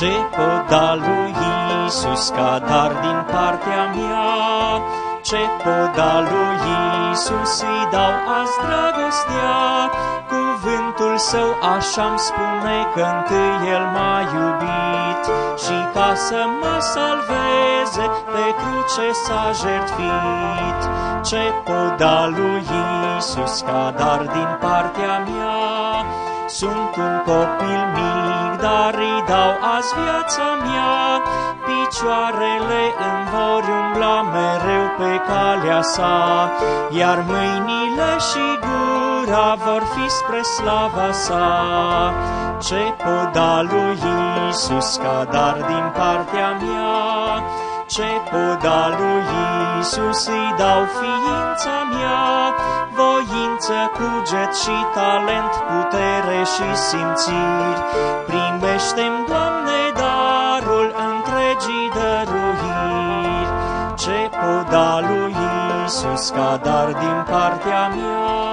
Ce pot da lui Iisus ca dar din partea mea? Ce pot da lui Iisus, îi dau azi dragostea. Cuvântul său așa-mi spune că întâi El m-a iubit și ca să mă salveze pe cruce s-a jertfit. Ce pot da lui Iisus ca dar din partea mea? Sunt un copil mic, dar îi dau azi viața mea. Picioarele îmi vor umbla mereu pe calea sa, iar mâinile și gura vor fi spre slava sa. Ce pot da lui Iisus ca dar din partea mea? Ce pot da lui Iisus, îi dau ființa mea. Voință, cuget și talent, putere și simțiri. Primește-mi, Doamne, darul întregii dăruiri. Ce pot da lui Iisus ca dar din partea mea?